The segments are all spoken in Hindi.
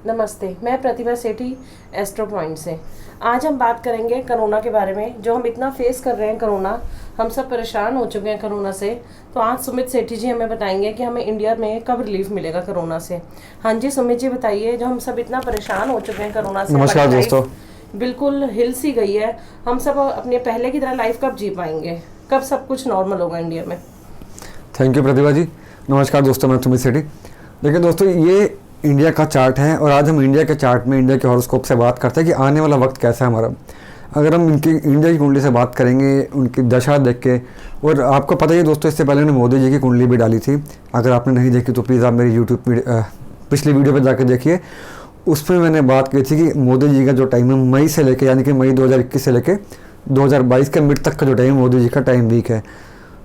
नमस्ते, मैं प्रतिभा सेठी एस्ट्रो पॉइंट से। आज हम बात करेंगे कोरोना के बारे में। जो हम इतना फेस कर रहे हैं कोरोना, हम सब परेशान हो चुके हैं कोरोना से। तो आज सुमित सेठी जी हमें बताएंगे कि हमें इंडिया में कब रिलीफ मिलेगा कोरोना से। हाँ जी सुमित जी बताइए, जो हम सब इतना परेशान हो चुके हैं कोरोना से। नमस्कार दोस्तों। बिल्कुल हिल सी गई है। हम सब अपने पहले की तरह लाइफ कब जी पाएंगे, कब सब कुछ नॉर्मल होगा इंडिया में। थैंक यू प्रतिभा जी। नमस्कार दोस्तों, मैं सुमित सेठी। देखिए दोस्तों, ये इंडिया का चार्ट है और आज हम इंडिया के चार्ट में, इंडिया के हॉरोस्कोप से बात करते हैं कि आने वाला वक्त कैसा है हमारा। अगर हम इनकी इंडिया की कुंडली से बात करेंगे, उनकी दशा देख के, और आपको पता ही है दोस्तों, इससे पहले मैंने मोदी जी की कुंडली भी डाली थी। अगर आपने नहीं देखी तो प्लीज़ आप मेरी यूट्यूब पिछली वीडियो पर जाकर देखिए। उसमें मैंने बात की थी कि मोदी जी का जो टाइम है मई से लेके, यानी कि मई 2021 से लेके 2022 के मिड तक का जो टाइम, मोदी जी का टाइम वीक है।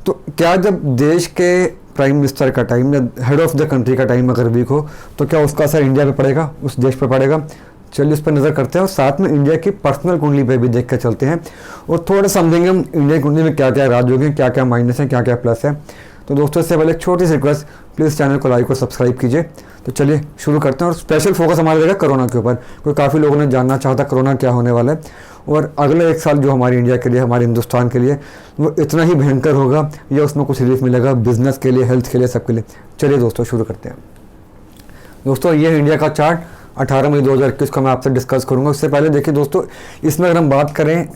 तो क्या जब देश के प्राइम मिनिस्टर का टाइम या हेड ऑफ द कंट्री का टाइम अगर वीक हो तो क्या उसका असर इंडिया पे पड़ेगा, उस देश पे पड़ेगा? चलिए उस पर नज़र करते हैं और साथ में इंडिया की पर्सनल कुंडली पे भी देख कर चलते हैं और थोड़ा समझेंगे हम इंडिया की कुंडली में क्या क्या राजयोग हैं, क्या क्या माइनस है, क्या क्या प्लस है। तो दोस्तों, इससे पहले एक छोटी सी रिक्वेस्ट, प्लीज़ चैनल को लाइक और सब्सक्राइब कीजिए। तो चलिए शुरू करते हैं और स्पेशल फोकस हमारा रहेगा कोरोना के ऊपर, क्योंकि काफ़ी लोगों ने जानना चाहा था कोरोना क्या होने वाला है और अगले एक साल जो हमारी इंडिया के लिए, हमारे हिंदुस्तान के लिए वो इतना ही भयंकर होगा या उसमें कुछ रिलीफ मिलेगा बिजनेस के लिए, हेल्थ के लिए, सबके लिए। चलिए दोस्तों शुरू करते हैं। दोस्तों, ये है इंडिया का चार्ट 18 मई 2021 को मैं आपसे डिस्कस करूँगा। उससे पहले देखिए दोस्तों, इसमें अगर हम बात करें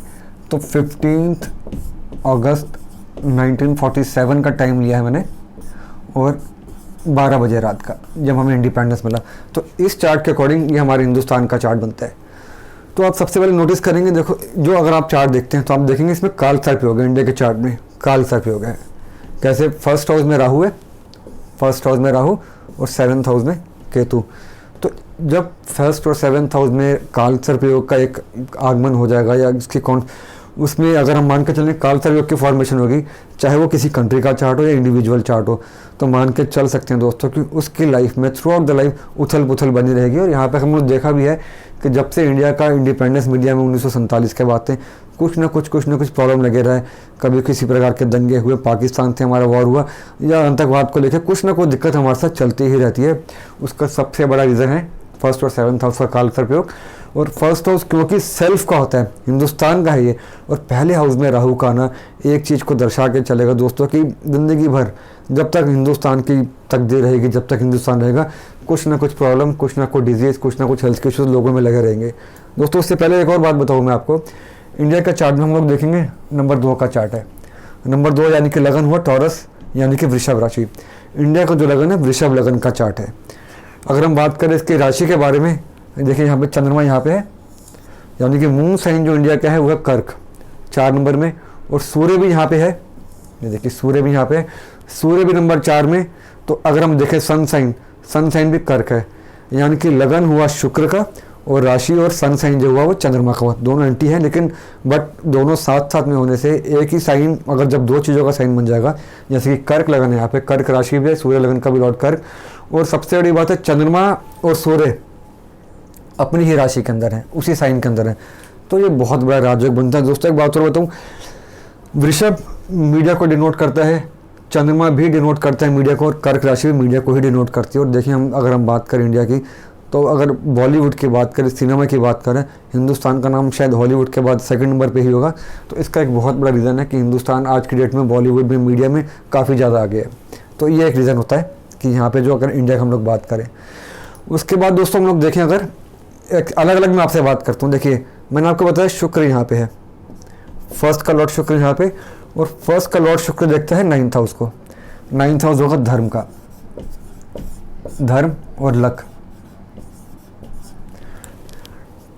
तो 15 अगस्त 1947 का टाइम लिया है मैंने और 12 बजे रात का, जब हमें इंडिपेंडेंस मिला। तो इस चार्ट के अकॉर्डिंग ये हमारे हिंदुस्तान का चार्ट बनता है। तो आप सबसे पहले नोटिस करेंगे, देखो जो अगर आप चार्ट देखते हैं तो आप देखेंगे इसमें काल सर्प योग है। इंडिया के चार्ट में काल सर्प योग है। कैसे? फर्स्ट हाउस में राहु है, फर्स्ट हाउस में राहु और 7th हाउस में केतु। तो जब फर्स्ट और 7th हाउस में काल सर्प योग का एक आगमन हो जाएगा या इसकी कौन, उसमें अगर हम मान के चलें काल सर्प योग की फॉर्मेशन होगी, चाहे वो किसी कंट्री का चार्ट हो या इंडिविजुअल चार्ट हो, तो मान के चल सकते हैं दोस्तों कि उसकी लाइफ में थ्रू आउट द लाइफ उथल पुथल बनी रहेगी। और यहाँ पे हम लोग देखा भी है कि जब से इंडिया का इंडिपेंडेंस मीडिया में 1947 के बाद से कुछ ना कुछ प्रॉब्लम लगे रहा है। कभी किसी प्रकार के दंगे हुए, पाकिस्तान से हमारा वॉर हुआ या आतंकवाद को लेकर कुछ ना कुछ दिक्कत हमारे साथ चलती ही रहती है। उसका सबसे बड़ा रीज़न है फर्स्ट और 7th हाउस का काल सर्प योग। और फर्स्ट हाउस क्योंकि सेल्फ का होता है, हिंदुस्तान का है ये, और पहले हाउस में राहु का आना एक चीज़ को दर्शा के चलेगा दोस्तों कि ज़िंदगी भर जब तक हिंदुस्तान की तकदीर रहेगी, जब तक हिंदुस्तान रहेगा, कुछ ना कुछ प्रॉब्लम, कुछ ना कुछ डिजीज़, कुछ ना कुछ हेल्थ इश्यूज लोगों में लगे रहेंगे। दोस्तों, उससे पहले एक और बात बताऊँ मैं आपको। इंडिया का चार्ट में हम लोग देखेंगे नंबर 2 का चार्ट है। नंबर 2 यानी कि लगन हुआ टॉरस, यानी कि वृषभ राशि। इंडिया का जो लगन है वृषभ लगन का चार्ट है। अगर हम बात करें इसकी राशि के बारे में, देखिए यहाँ पे चंद्रमा यहाँ पे है, यानी कि मून साइन जो इंडिया का है वो है कर्क 4 नंबर में, और सूर्य भी यहाँ पे है। ये देखिए सूर्य भी यहाँ पे है, सूर्य भी नंबर 4 में। तो अगर हम देखें सन साइन भी कर्क है, यानी कि लगन हुआ शुक्र का और राशि और सन साइन जो हुआ वो चंद्रमा का हुआ। दोनों एंटी हैं, लेकिन बट दोनों साथ साथ में होने से एक ही साइन, अगर जब 2 चीज़ों का साइन बन जाएगा, जैसे कि कर्क लगन है यहाँ पे, कर्क राशि भी है, सूर्य लगन का भी लॉर्ड कर्क। और सबसे बड़ी बात है चंद्रमा और सूर्य अपनी ही राशि के अंदर है, उसी साइन के अंदर है। तो ये बहुत बड़ा राजयोग बनता है। दोस्तों, एक बात और बताऊँ, वृषभ मीडिया को डिनोट करता है, चंद्रमा भी डिनोट करता है मीडिया को, और कर्क राशि भी मीडिया को ही डिनोट करती है। और देखिए अगर हम बात करें इंडिया की, तो अगर बॉलीवुड की बात करें, सिनेमा की बात करें, हिंदुस्तान का नाम शायद हॉलीवुड के बाद 2nd नंबर पे ही होगा। तो इसका एक बहुत बड़ा रीज़न है कि हिंदुस्तान आज की डेट में बॉलीवुड में, मीडिया में काफ़ी ज़्यादा आगे है। तो ये एक रीज़न होता है कि यहाँ पे जो अगर इंडिया की हम लोग बात करें। उसके बाद दोस्तों हम लोग देखें, अगर एक अलग अलग मैं आपसे बात करता हूँ। देखिए मैंने आपको बताया शुक्र यहाँ पे है, फर्स्ट का लॉर्ड शुक्र यहाँ पे, और फर्स्ट का लॉर्ड शुक्र देखता है 9th हाउस को। 9th हाउस होगा धर्म का, धर्म और लक।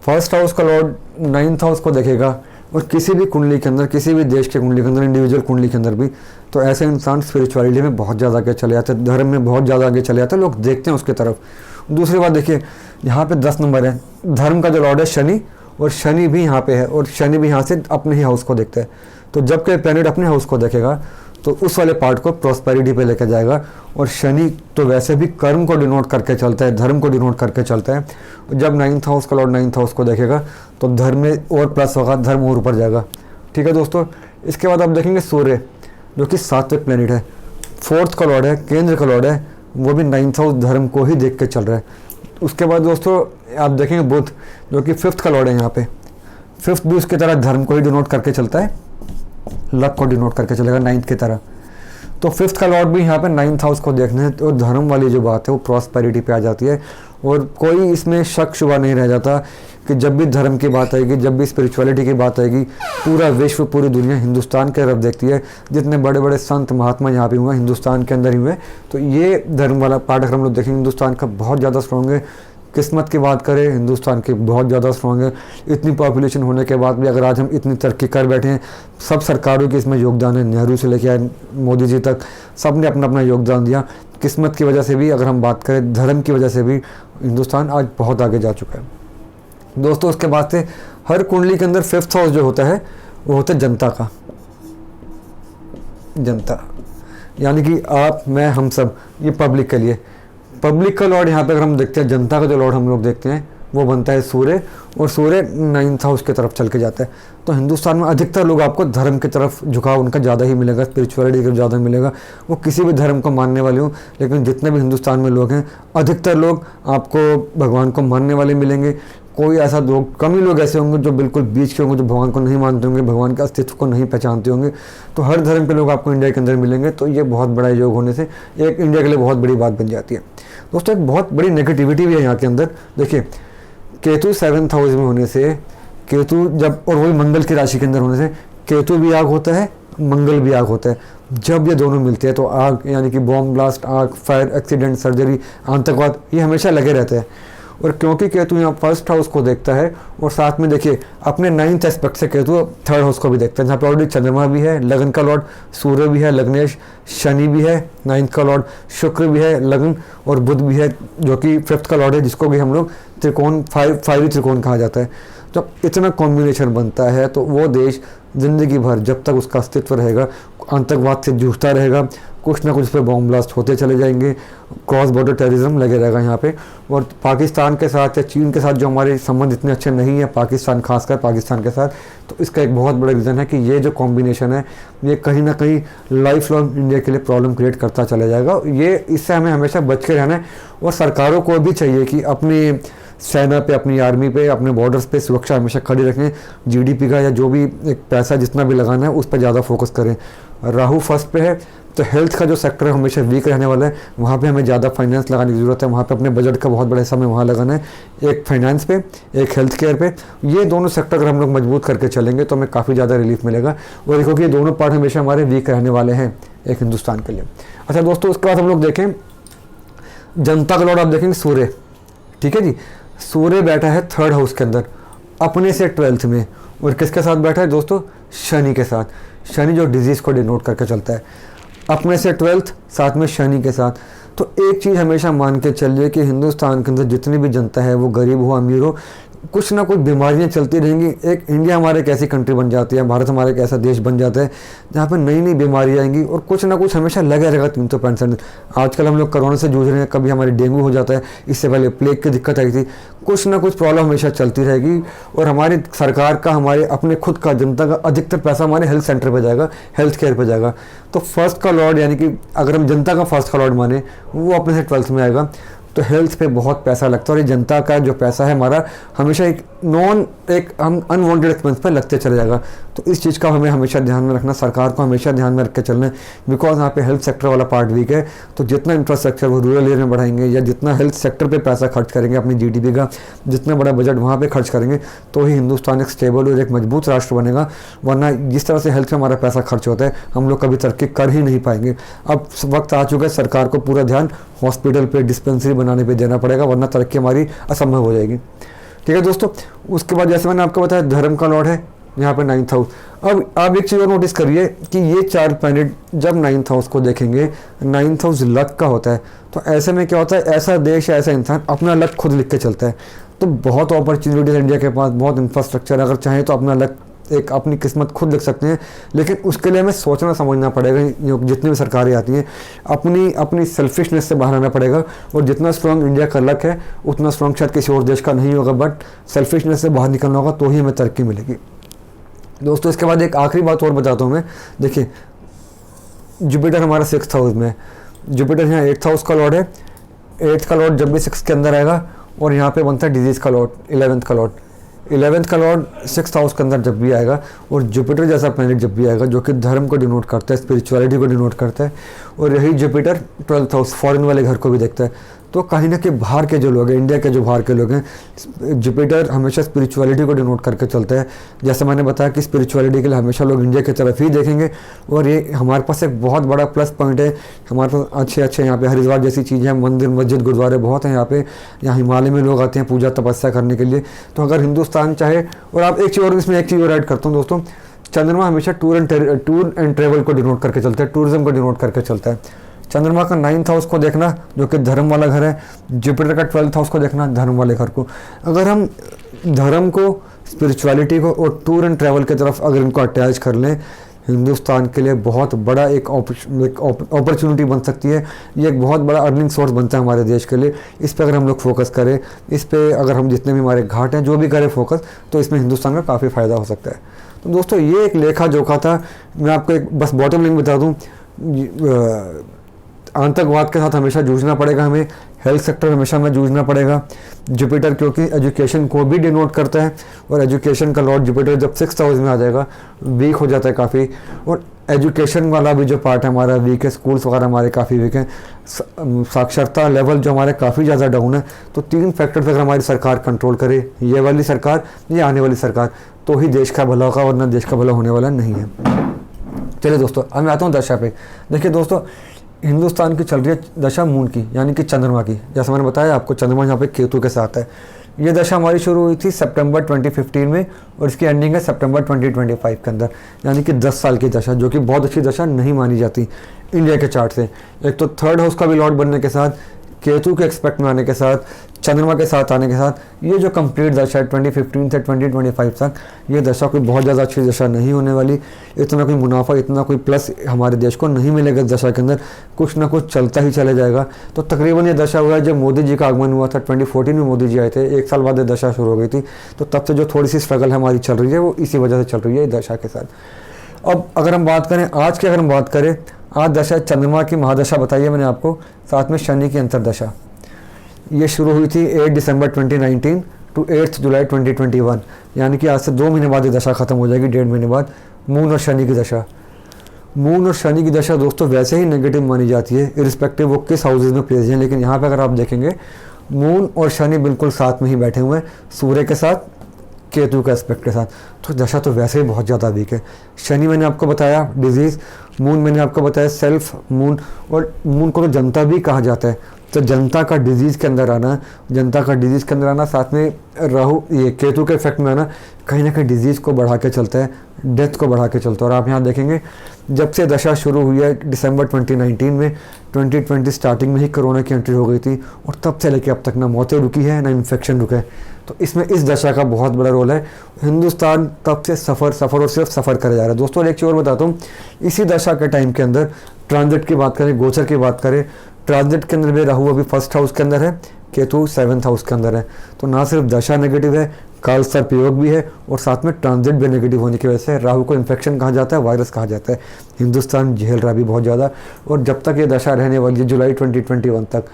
फर्स्ट हाउस का लॉर्ड 9th हाउस को देखेगा, और किसी भी कुंडली के अंदर, किसी भी देश के कुंडली के अंदर, इंडिविजुअल कुंडली के अंदर भी, तो ऐसे इंसान स्पिरिचुअलिटी में बहुत ज़्यादा आगे चले जाते हैं, धर्म में बहुत ज़्यादा आगे चले जाते हैं, लोग देखते हैं उसकी तरफ। दूसरी बात देखिए, यहाँ पे 10 नंबर है, धर्म का जो लॉर्ड है शनि, और शनि भी यहाँ पे है, और शनि भी यहाँ से अपने ही हाउस को देखता है। तो जब कोई प्लैनेट अपने हाउस को देखेगा तो उस वाले पार्ट को प्रॉस्पेरिटी पे लेकर जाएगा। और शनि तो वैसे भी कर्म को डिनोट करके चलता है, धर्म को डिनोट करके चलता है। जब 9th हाउस का लॉर्ड 9th हाउस को देखेगा तो धर्म में और प्लस होगा, धर्म और ऊपर जाएगा। ठीक है दोस्तों, इसके बाद आप देखेंगे सूर्य, जो कि 7वें प्लैनेट है, 4th का लॉर्ड है, केंद्र का लॉर्ड है, वो भी 9th हाउस धर्म को ही देख के चल रहा है। उसके बाद दोस्तों आप देखेंगे बुध जो कि 5th का लॉर्ड है यहाँ पे। 5th भी उसकी तरह धर्म को ही डिनोट करके चलता है, लक को डिनोट करके चलेगा 9th की तरह। तो 5th का लॉर्ड भी यहाँ पे 9th हाउस को देखने तो धर्म वाली जो बात है वो प्रॉस्पेरिटी पे आ जाती है। और कोई इसमें शक शुबा नहीं रह जाता कि जब भी धर्म की बात आएगी, जब भी स्पिरिचुअलिटी की बात आएगी, पूरा विश्व, पूरी दुनिया हिंदुस्तान की तरफ देखती है। जितने बड़े बड़े संत महात्मा यहाँ पे हुए हिंदुस्तान के अंदर ही हुए, तो ये धर्म वाला पार्ट अगर हम लोग देखेंगे हिंदुस्तान का बहुत ज़्यादा स्ट्रॉन्ग है। किस्मत की बात करें हिंदुस्तान की बहुत ज़्यादा स्ट्रॉन्ग है। इतनी पॉपुलेशन होने के बाद भी अगर आज हम इतनी तरक्की कर बैठे हैं, सब सरकारों की इसमें योगदान है, नेहरू से लेकर आए मोदी जी तक सब ने अपना अपना योगदान दिया। किस्मत की वजह से भी अगर हम बात करें, धर्म की वजह से भी हिंदुस्तान आज बहुत आगे जा चुका है दोस्तों। उसके बाद से हर कुंडली के अंदर 5th हाउस जो होता है वो होता है जनता का। जनता यानी कि आप, मैं, हम सब, ये पब्लिक के लिए। पब्लिक का लॉर्ड यहाँ पे अगर हम देखते हैं, जनता का जो लॉर्ड हम लोग देखते हैं वो बनता है सूर्य, और सूर्य 9th हाउस की तरफ चल के जाता है। तो हिंदुस्तान में अधिकतर लोग आपको धर्म की तरफ झुकाव उनका ज़्यादा ही मिलेगा, स्पिरिचुअलिटी का ज़्यादा मिलेगा। वो किसी भी धर्म को मानने वाले हों, लेकिन जितने भी हिंदुस्तान में लोग हैं अधिकतर लोग आपको भगवान को मानने वाले मिलेंगे। कोई ऐसा लोग, कम ही लोग ऐसे होंगे जो बिल्कुल बीच के होंगे, जो भगवान को नहीं मानते होंगे, भगवान के अस्तित्व को नहीं पहचानते होंगे। तो हर धर्म के लोग आपको इंडिया के अंदर मिलेंगे। तो ये बहुत बड़ा योग होने से एक इंडिया के लिए बहुत बड़ी बात बन जाती है दोस्तों। एक बहुत बड़ी नेगेटिविटी भी है यहाँ के अंदर। देखिए केतु 7th हाउस में होने से, केतु जब, और वही मंगल की राशि के अंदर होने से, केतु भी आग होता है, मंगल भी आग होता है। जब ये दोनों मिलते हैं तो आग यानी कि बॉम्ब ब्लास्ट, आग, फायर, एक्सीडेंट, सर्जरी, आतंकवाद, ये हमेशा लगे रहते हैं। और क्योंकि केतु यहाँ 1st हाउस को देखता है और साथ में देखिए अपने 9th एस्पेक्ट से केतु 3rd हाउस को भी देखता है, जहाँ पे ऑलरेडी चंद्रमा भी है, लगन का लॉर्ड, सूर्य भी है, लग्नेश, शनि भी है 9th का लॉर्ड, शुक्र भी है लगन, और बुध भी है जो कि 5th का लॉर्ड है, जिसको भी हम लोग त्रिकोण, फायरी त्रिकोण कहा जाता है। जब इतना कॉम्बिनेशन बनता है तो वो देश ज़िंदगी भर जब तक उसका अस्तित्व रहेगा आतंकवाद से जूझता रहेगा, कुछ ना कुछ पे बॉम्ब ब्लास्ट होते चले जाएंगे, क्रॉस बॉर्डर टेररिज्म लगे रहेगा यहाँ पे। और पाकिस्तान के साथ या चीन के साथ जो हमारे संबंध इतने अच्छे नहीं है, पाकिस्तान खासकर पाकिस्तान के साथ, तो इसका एक बहुत बड़ा रीज़न है कि ये जो कॉम्बिनेशन है ये कहीं ना कहीं लाइफ लॉन्ग इंडिया के लिए प्रॉब्लम क्रिएट करता चला जाएगा। ये इससे हमें हमेशा बच के रहना है। और सरकारों को भी चाहिए कि अपनी सेना पे, अपनी आर्मी पे, अपने बॉर्डर्स पे सुरक्षा हमेशा खड़ी रखें। जीडीपी का या जो भी एक पैसा जितना भी लगाना है उस पर ज़्यादा फोकस करें। राहु 1st पे है तो हेल्थ का जो सेक्टर है हमेशा वीक रहने वाला है, वहाँ पे हमें ज़्यादा फाइनेंस लगाने की ज़रूरत है। वहाँ पे अपने बजट का बहुत बड़ा हिस्सा हमें वहाँ लगाना है, एक फाइनेंस पे, एक हेल्थ केयर पे। ये दोनों सेक्टर अगर हम लोग मजबूत करके चलेंगे तो हमें काफ़ी ज़्यादा रिलीफ मिलेगा। और देखो कि ये दोनों पार्ट हमेशा हमारे वीक रहने वाले हैं एक हिंदुस्तान के लिए। अच्छा दोस्तों, उसके बाद हम लोग देखें जनता का लॉर्ड, आप देखेंगे सूर्य, ठीक है जी। सूर्य बैठा है 3rd हाउस के अंदर अपने से 12th में, और किसके साथ बैठा है दोस्तों? शनि के साथ। शनि जो डिजीज़ को डिनोट करके चलता है, अपने से 12th, साथ में शनि के साथ। तो एक चीज़ हमेशा मान के चलिए कि हिंदुस्तान के अंदर जितनी भी जनता है, वो गरीब हो अमीर हो, कुछ ना कुछ बीमारियां चलती रहेंगी। एक इंडिया हमारे एक ऐसी कंट्री बन जाती है, भारत हमारे एक ऐसा देश बन जाता है जहाँ पर नई नई बीमारियाँ आएंगी और कुछ ना कुछ हमेशा लगा रहेगा 365 दिन। आजकल हम लोग कोरोना से जूझ रहे हैं, कभी हमारे डेंगू हो जाता है, इससे पहले प्लेग की दिक्कत आई थी। कुछ ना कुछ प्रॉब्लम हमेशा चलती रहेगी। और हमारी सरकार का, हमारे अपने खुद का, जनता का अधिकतर पैसा हमारे हेल्थ सेंटर पर जाएगा, हेल्थ केयर पर जाएगा। तो 1st का लॉर्ड यानी कि अगर हम जनता का 1st का लॉर्ड माने, वो अपने से 12th में आएगा। तो हेल्थ पे बहुत पैसा लगता है, और ये जनता का जो पैसा है हमारा हमेशा एक हम अनवांटेड एक्सपेंस पे लगते चले जाएगा। तो इस चीज़ का हमें हमेशा ध्यान में रखना, सरकार को हमेशा ध्यान में रख के चलना है। बिकॉज यहाँ पे हेल्थ सेक्टर वाला पार्ट वीक है, तो जितना इंफ्रास्ट्रक्चर वो रूरल एरिया में बढ़ाएंगे या जितना हेल्थ सेक्टर पे पैसा खर्च करेंगे, अपनी जीडीपी का जितना बड़ा बजट वहाँ पे खर्च करेंगे, तो ही हिंदुस्तान एक स्टेबल और एक मजबूत राष्ट्र बनेगा। वरना जिस तरह से हेल्थ में हमारा पैसा खर्च होता है, हम लोग कभी तरक्की कर ही नहीं पाएंगे। अब वक्त आ चुका है, सरकार को पूरा ध्यान हॉस्पिटल पे, डिस्पेंसरी बनाने पे देना पड़ेगा, वरना तरक्की हमारी असंभव हो जाएगी। ठीक है दोस्तों, उसके बाद जैसे मैंने आपको बताया धर्म का लॉर्ड है यहाँ पे 9th हाउस। अब आप एक चीज़ और नोटिस करिए कि ये 4 प्लैनेट जब 9th हाउस को देखेंगे, 9th हाउस लक का होता है। तो ऐसे में क्या होता है, ऐसा देश, ऐसा इंसान अपना लक खुद लिख के चलता है। तो बहुत अपॉर्चुनिटीज इंडिया के पास, बहुत इंफ्रास्ट्रक्चर, अगर चाहें तो अपना लक, एक अपनी किस्मत खुद लिख सकते हैं। लेकिन उसके लिए हमें सोचना समझना पड़ेगा। जितनी भी सरकारें आती हैं, अपनी सेल्फिशनेस से बाहर आना पड़ेगा। और जितना स्ट्रॉन्ग इंडिया का लक है, उतना स्ट्रॉन्ग शायद किसी और देश का नहीं होगा, बट सेल्फिशनेस से बाहर निकलना होगा, तो ही हमें तरक्की मिलेगी दोस्तों। इसके बाद एक आखिरी बात और बताता हूँ मैं। देखिए जुपिटर हमारा 6th हाउस में है। जुपिटर यहाँ 8th हाउस का लॉर्ड है। 8th का लॉर्ड जब भी 6 के अंदर आएगा, और यहाँ पे बनता है डिजीज़ का लॉर्ड, 11th का लॉर्ड। 11th का लॉर्ड 6th हाउस के अंदर जब भी आएगा, और जुपिटर जैसा प्लैनेट जब भी आएगा जो कि धर्म को डिनोट करता है, स्पिरिचुअलिटी को डिनोट करता है, और यही जुपिटर 12th हाउस फॉरेन वाले घर को भी देखता है। तो कहीं ना कहीं बाहर के जो लोग हैं, इंडिया के जो बाहर के लोग हैं, जुपिटर हमेशा स्पिरिचुअलिटी को डिनोट करके चलता है। जैसे मैंने बताया कि स्पिरिचुअलिटी के लिए हमेशा लोग इंडिया की तरफ ही देखेंगे, और ये हमारे पास एक बहुत बड़ा प्लस पॉइंट है। हमारे पास अच्छे अच्छे यहाँ पे हरिद्वार जैसी चीज़ें हैं, मंदिर मस्जिद गुरुद्वारे बहुत हैं यहाँ पे। यहाँ हिमालय में लोग आते हैं पूजा तपस्या करने के लिए। तो अगर हिंदुस्तान चाहे, और आप एक चीज़ और, इसमें एक चीज़ और ऐड करता हूँ दोस्तों, चंद्रमा हमेशा टूर एंड ट्रेवल को डिनोट करके चलता है, टूरिज्म को डिनोट करके चलता है। चंद्रमा का 9th हाउस को देखना जो कि धर्म वाला घर है, जुपिटर का 12th हाउस को देखना धर्म वाले घर को। अगर हम धर्म को, स्पिरिचुअलिटी को और टूर एंड ट्रैवल की तरफ अगर इनको अटैच कर लें, हिंदुस्तान के लिए बहुत बड़ा एक अपॉर्चुनिटी बन सकती है। ये एक बहुत बड़ा अर्निंग सोर्स बनता है हमारे देश के लिए। इस पर अगर हम लोग फोकस करें, इस पर अगर हम जितने भी हमारे घाट हैं जो भी करें फोकस, तो इसमें हिंदुस्तान का काफ़ी फ़ायदा हो सकता है। तो दोस्तों ये एक लेखा जोखा था। मैं आपको एक बस बॉटम लाइन बता दूँ, आतंकवाद के साथ हमेशा जूझना पड़ेगा हमें, हेल्थ सेक्टर हमेशा हमें जूझना पड़ेगा। जुपिटर क्योंकि एजुकेशन को भी डिनोट करता है, और एजुकेशन का लॉर्ड जुपिटर जब 6th हाउस में आ जाएगा वीक हो जाता है काफ़ी, और एजुकेशन वाला भी जो पार्ट है हमारा वीक है, स्कूल्स वगैरह हमारे काफ़ी वीक हैं, साक्षरता लेवल जो हमारे काफ़ी ज़्यादा डाउन है। तो 3 फैक्टर्स अगर हमारी सरकार कंट्रोल करे, ये वाली सरकार, ये आने वाली सरकार, तो ही देश का भला होगा, वरना देश का भला होने वाला नहीं है। चलिए दोस्तों, अब मैं आता हूँ दशा पे। देखिए दोस्तों, हिंदुस्तान की चल रही है दशा मून की, यानी कि चंद्रमा की। जैसे मैंने बताया आपको, चंद्रमा यहाँ पे केतु के साथ है। ये दशा हमारी शुरू हुई थी सितंबर 2015 में, और इसकी एंडिंग है सितंबर 2025 के अंदर, यानी कि 10 साल की दशा, जो कि बहुत अच्छी दशा नहीं मानी जाती इंडिया के चार्ट से। एक तो 3rd हाउस का भी लॉर्ड बनने के साथ, केतु के एक्सपेक्ट में आने के साथ, चंद्रमा के साथ आने के साथ, ये जो कंप्लीट दशा है 2015 से 2025 तक, ये दशा कोई बहुत ज़्यादा अच्छी दशा नहीं होने वाली। इतना कोई मुनाफा, इतना कोई प्लस हमारे देश को नहीं मिलेगा इस दशा के अंदर। कुछ ना कुछ चलता ही चले जाएगा। तो तकरीबन ये दशा हुआ है जब मोदी जी का आगमन हुआ था, 2014 में मोदी जी आए थे, 1 साल बाद ये दशा शुरू हो गई थी। तो तब से जो थोड़ी सी स्ट्रगल हमारी चल रही है वो इसी वजह से चल रही है दशा के साथ। अब अगर हम बात करें आज की, अगर हम बात करें आज दशा चंद्रमा की महादशा बताई है मैंने आपको, साथ में शनि की अंतरदशा। ये शुरू हुई थी 8 दिसंबर 2019 टू 8 जुलाई 2021, यानी कि आज से 2 महीने बाद ये दशा खत्म हो जाएगी, 1.5 महीने बाद। मून और शनि की दशा, मून और शनि की दशा दोस्तों वैसे ही नेगेटिव मानी जाती है, इरिस्पेक्टिव वो किस हाउसेज में प्लेस हैं। लेकिन यहाँ पे अगर आप देखेंगे, मून और शनि बिल्कुल साथ में ही बैठे हुए हैं, सूर्य के साथ, केतु के एस्पेक्ट के साथ। तो दशा तो वैसे ही बहुत ज़्यादा वीक है। शनि मैंने आपको बताया डिजीज़, मून मैंने आपको बताया सेल्फ मून, और मून को तो जनता भी कहा जाता है। तो जनता का डिजीज़ के अंदर आना, जनता का डिजीज़ के अंदर आना, साथ में राहु, ये केतु के इफेक्ट में आना, कहीं ना कहीं डिजीज़ को बढ़ा के चलता है, डेथ को बढ़ा के चलता है। और आप यहाँ देखेंगे, जब से दशा शुरू हुई है दिसंबर 2019 में, 2020 स्टार्टिंग में ही कोरोना की एंट्री हो गई थी, और तब से लेकर अब तक ना मौतें रुकी है ना इन्फेक्शन रुके। तो इसमें इस दशा का बहुत बड़ा रोल है। हिंदुस्तान तब से सफ़र और सिर्फ सफ़र करे जा रहा है। दोस्तों एक चीज़ और बताता हूँ, इसी दशा के टाइम के अंदर ट्रांजिट की बात करें, गोचर की बात करें, ट्रांजिट के अंदर भी राहु अभी 1st हाउस के अंदर है, केतु 7th हाउस के अंदर है। तो ना सिर्फ दशा नेगेटिव है, काल सर्प योग भी है, और साथ में ट्रांजिट भी नेगेटिव होने की वजह से राहु को इन्फेक्शन कहा जाता है, वायरस कहा जाता है। हिंदुस्तान झेल रहा भी बहुत ज़्यादा, और जब तक ये दशा रहने वाली है जुलाई 2021 तक,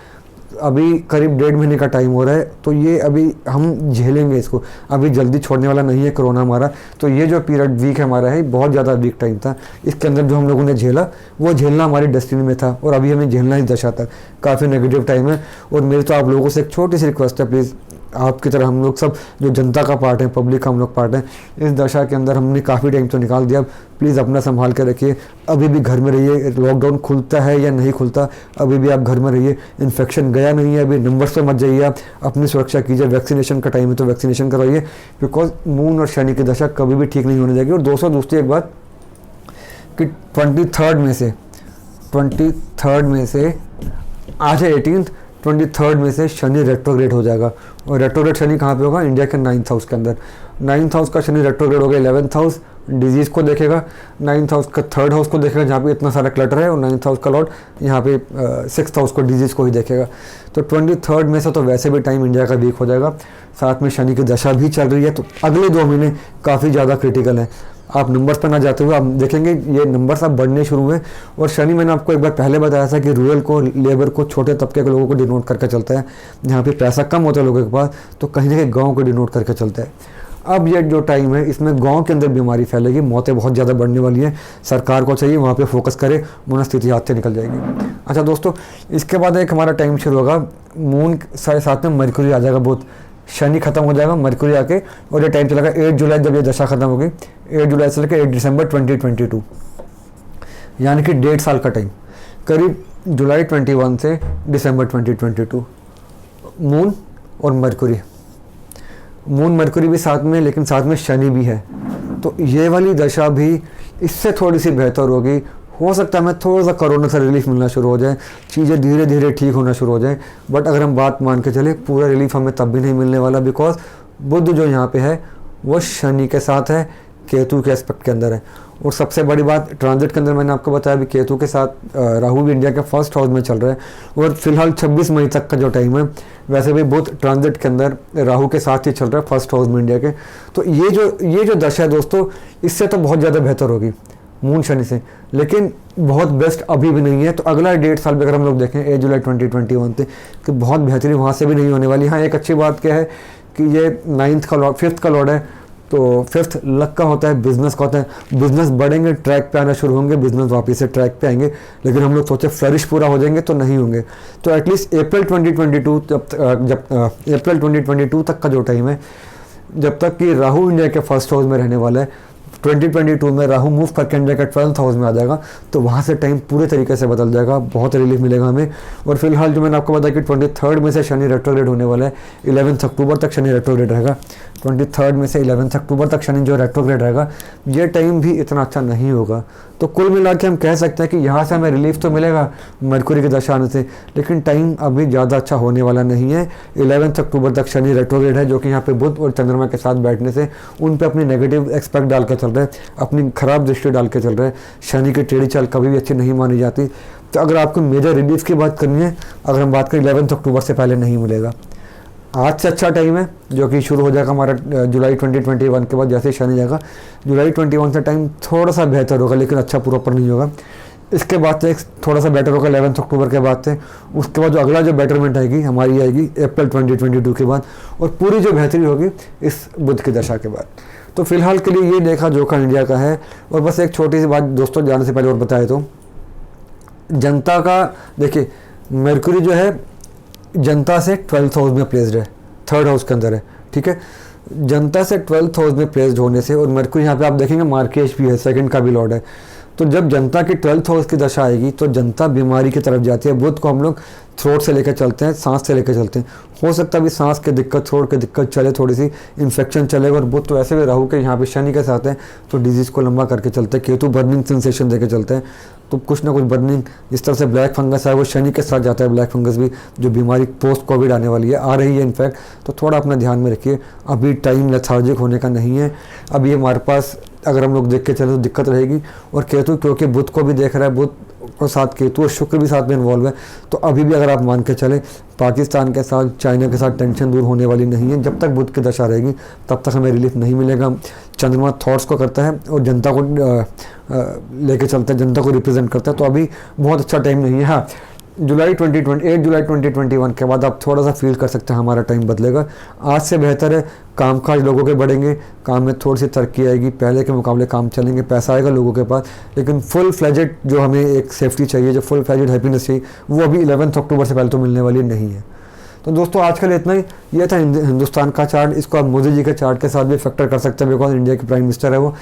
अभी करीब 1.5 महीने का टाइम हो रहा है। तो ये अभी हम झेलेंगे इसको, अभी जल्दी छोड़ने वाला नहीं है कोरोना हमारा। तो ये जो पीरियड वीक हमारा है, बहुत ज़्यादा वीक टाइम था। इसके अंदर जो हम लोगों ने झेला, वो झेलना हमारी डेस्टिनी में था, और अभी हमें झेलना ही दशा तक काफ़ी नेगेटिव टाइम है। और मेरी तो आप लोगों से एक छोटी सी रिक्वेस्ट है, प्लीज़ आपकी तरह हम लोग सब जो जनता का पार्ट है, पब्लिक का हम लोग पार्ट है, इस दशा के अंदर हमने काफ़ी टाइम तो निकाल दिया। प्लीज़ अपना संभाल के रखिए, अभी भी घर में रहिए। लॉकडाउन खुलता है या नहीं खुलता, अभी भी आप घर में रहिए। इन्फेक्शन गया नहीं है अभी, नंबर्स पे मत जाइए आप, अपनी सुरक्षा कीजिए। वैक्सीनेशन का टाइम है तो वैक्सीनेशन करवाइए, बिकॉज मून और शनि की दशा कभी भी ठीक नहीं होने जाएगी। और दोस्तों दूसरी एक बात कि 23rd में से आज है 18th, 23rd में से शनि रेट्रोग्रेड हो जाएगा। और रेट्रोग्रेड शनि कहाँ पे होगा? इंडिया के 9th हाउस के अंदर। 9th हाउस का शनि रेट्रोग्रेड होगा 11th हाउस, डिजीज़ को देखेगा। 9th हाउस का 3rd हाउस को देखेगा जहाँ पे इतना सारा क्लटर है, और 9th हाउस का लॉर्ड यहाँ पे 6th हाउस को, डिजीज़ को ही देखेगा। तो 23rd में से तो वैसे भी टाइम इंडिया का वीक हो जाएगा, साथ में शनि की दशा भी चल रही है। तो अगले 2 महीने काफ़ी ज़्यादा क्रिटिकल है। आप नंबर्स पर ना जाते हुए आप देखेंगे ये नंबर्स अब बढ़ने शुरू हुए। और शनि मैंने आपको एक बार पहले बताया था कि रूरल को, लेबर को, छोटे तबके के लोगों को डिनोट करके चलता है। जहाँ पे पैसा कम होता है लोगों के पास, तो कहीं ना कहीं गाँव को डिनोट करके चलता है। अब ये जो टाइम है इसमें गांव के अंदर बीमारी फैलेगी, मौतें बहुत ज़्यादा बढ़ने वाली हैं। सरकार को चाहिए वहाँ पे फोकस करे, वरना स्थिति हाथ से निकल जाएगी। अच्छा दोस्तों, इसके बाद एक हमारा टाइम शुरू होगा, मून 7:30 में मरकुरी आ जाएगा, बहुत शनि खत्म हो जाएगा, मरकुरी आके, और ये टाइम चलेगा 8 जुलाई जब ये दशा खत्म होगी, 8 जुलाई से लेकर 8 दिसंबर 2022, यानी कि 1.5 साल का टाइम, करीब जुलाई 21 से दिसंबर 2022। मून और मरकुरी, मून मरकुरी भी साथ में, लेकिन साथ में शनि भी है, तो ये वाली दशा भी इससे थोड़ी सी बेहतर होगी। हो सकता है हमें थोड़ा सा कोरोना से रिलीफ मिलना शुरू हो जाए, चीज़ें धीरे धीरे ठीक होना शुरू हो जाए। बट अगर हम बात मान के चले, पूरा रिलीफ हमें तब भी नहीं मिलने वाला, बिकॉज बुध जो यहाँ पे है वो शनि के साथ है, केतु के एस्पेक्ट के अंदर है। और सबसे बड़ी बात, ट्रांजिट के अंदर मैंने आपको बताया भी केतु के साथ राहु भी इंडिया के फर्स्ट हाउस में चल रहा है। और फिलहाल 26 मई तक का जो टाइम है, वैसे भी बुध ट्रांजिट के अंदर राहु के साथ ही चल रहा है फर्स्ट हाउस में इंडिया के। तो ये जो दशा है दोस्तों, इससे तो बहुत ज़्यादा बेहतर होगी मून शनि से, लेकिन बहुत बेस्ट अभी भी नहीं है। तो अगला 1.5 साल में अगर हम लोग देखें 8 जुलाई 2021 से, कि बहुत बेहतरीन वहाँ से भी नहीं होने वाली। हाँ, एक अच्छी बात क्या है कि ये 9th का लॉर्ड, 5th का लॉर्ड है, तो 5th लक का होता है, बिजनेस का होता है। बिजनेस बढ़ेंगे, ट्रैक पे आना शुरू होंगे, बिजनेस वापस से ट्रैक पे आएंगे। लेकिन हम लोग सोचे फ्लरिश पूरा हो जाएंगे, तो नहीं होंगे। तो एटलीस्ट अप्रैल 2022 अप्रैल 2022 तक का जो टाइम है, जब तक कि राहु इंडिया के फर्स्ट हाउस में रहने वाला है, 2022 में राहु मूव करके इंडिया का 12th हाउस में आ जाएगा, तो वहाँ से टाइम पूरे तरीके से बदल जाएगा, बहुत रिलीफ मिलेगा हमें। और फिलहाल जो मैंने आपको बताया कि 23rd में से शनि रेट्रोग्रेड होने वाला है, 11 अक्टूबर तक शनि रेट्रोग्रेड रहेगा। 23rd में से 11 अक्टूबर तक शनि जो रेट्रोग्रेड रहेगा, ये टाइम भी इतना अच्छा नहीं होगा। तो कुल मिला के हम कह सकते हैं कि यहाँ से हमें रिलीफ तो मिलेगा मरकुरी की दशा आने से, लेकिन टाइम अभी ज़्यादा अच्छा होने वाला नहीं है। 11 अक्टूबर तक शनि रेट्रोग्रेड है, जो कि यहाँ पे बुध और चंद्रमा के साथ बैठने से उन पे अपनी नेगेटिव एक्सपेक्ट डाल के चल रहे हैं, अपनी खराब दृष्टि डाल के चल रहे हैं। शनि की टेढ़ी चाल कभी भी अच्छी नहीं मानी जाती। तो अगर आपको मेजर रिलीफ की बात करनी है, अगर हम बात करें 11 अक्टूबर से पहले नहीं मिलेगा। आज से अच्छा टाइम है, जो कि शुरू हो जाएगा हमारा जुलाई 2021 के बाद, जैसे ही शनि जाएगा जुलाई 21 से टाइम थोड़ा सा बेहतर होगा, लेकिन अच्छा प्रॉपर नहीं होगा। इसके बाद से थोड़ा सा बेटर होगा 11 अक्टूबर के बाद से। उसके बाद जो अगला जो बेटरमेंट आएगी हमारी आएगी अप्रैल 2022 के बाद, और पूरी जो बेहतरी होगी इस बुध की दशा के बाद। तो फिलहाल के लिए ये देखा जोखा इंडिया का है। और बस एक छोटी सी बात दोस्तों जाने से पहले और बताए, तो जनता का देखिए, मरकुरी जो है जनता से 12th हाउस में प्लेस्ड है, 3rd हाउस के अंदर है, ठीक है। जनता से 12th हाउस में प्लेस्ड होने से, और मरकुरी यहाँ पे आप देखेंगे मार्केश भी है, 2nd का भी लॉर्ड है। तो जब जनता की 12th हाउस की दशा आएगी, तो जनता बीमारी की तरफ जाती है। बुध को हम लोग थ्रोट से लेकर चलते हैं, सांस से लेकर चलते हैं। हो सकता है भी सांस की दिक्कत, थ्रोट की दिक्कत चले, थोड़ी सी इन्फेक्शन चलेगा। और बुध तो ऐसे भी राहु के यहाँ पे शनि के साथ है, तो डिजीज़ को लंबा करके चलते हैं। केतु बर्निंग सेंसेशन देके चलते हैं, तो कुछ ना कुछ बर्निंग, जिस तरह से ब्लैक फंगस है वो शनि के साथ जाता है। ब्लैक फंगस भी जो बीमारी पोस्ट कोविड आने वाली है, आ रही है इनफैक्ट, तो थोड़ा अपना ध्यान में रखिए। अभी टाइम लेथार्जिक होने का नहीं है। अभी हमारे पास अगर हम लोग देख के चले तो दिक्कत रहेगी। और केतु क्योंकि बुध को भी देख रहा है, बुध और साथ केतु और शुक्र भी साथ में इन्वॉल्व है, तो अभी भी अगर आप मान के चले पाकिस्तान के साथ, चाइना के साथ टेंशन दूर होने वाली नहीं है। जब तक बुध की दशा रहेगी तब तक हमें रिलीफ नहीं मिलेगा। चंद्रमा थॉट्स को करता है और जनता को लेके चलता है, जनता को रिप्रेजेंट करता है, तो अभी बहुत अच्छा टाइम नहीं है। हाँ, 8 जुलाई 2021 के बाद आप थोड़ा सा फील कर सकते हैं हमारा टाइम बदलेगा। आज से बेहतर है, कामकाज लोगों के बढ़ेंगे, काम में थोड़ी सी तरक्की आएगी, पहले के मुकाबले काम चलेंगे, पैसा आएगा लोगों के पास। लेकिन फुल फ्लेजेड जो हमें एक सेफ्टी चाहिए, जो फुल फ्लेजेड हैप्पीनेस चाहिए, वो अभी 11 अक्टूबर से पहले तो मिलने वाली नहीं है। तो दोस्तों आज के लिए इतना ही। ये था हिंदुस्तान का चार्ट। इसको आप मोदी जी के चार्ट के साथ भी फैक्टर कर सकते हैं, बिकॉज इंडिया के प्राइम मिनिस्टर है वो,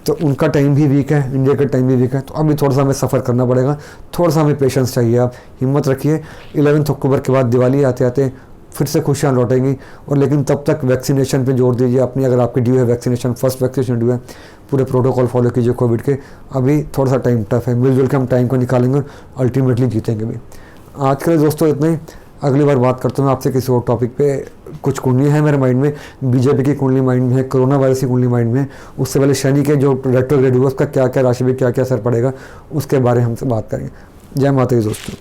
तो उनका टाइम भी वीक है, इंडिया का टाइम भी वीक है। तो अभी थोड़ा सा हमें सफ़र करना पड़ेगा, थोड़ा सा हमें पेशेंस चाहिए। आप हिम्मत रखिए, 11 अक्टूबर के बाद दिवाली आते आते फिर से खुशियाँ लौटेंगी। और लेकिन तब तक वैक्सीनेशन पे जोर दीजिए अपनी, अगर आपकी ड्यू है वैक्सीनेशन, फर्स्ट वैक्सीनेशन ड्यू है, पूरे प्रोटोकॉल फॉलो कीजिए कोविड के। अभी थोड़ा सा टाइम टफ है, मिलजुल के हम टाइम को निकालेंगे और अल्टीमेटली जीतेंगे भी। आज के लिए दोस्तों इतना ही। अगली बार बात करता हूँ आपसे किसी और टॉपिक पे। कुछ कुंडली है मेरे माइंड में, बीजेपी की कुंडली माइंड में है, कोरोना वायरस की कुंडली माइंड में है। उससे पहले शनि के जो रेट्रोग्रेड हुआ उसका क्या क्या राशि पे क्या क्या असर पड़ेगा, उसके बारे में हमसे बात करेंगे। जय माता दी दोस्तों।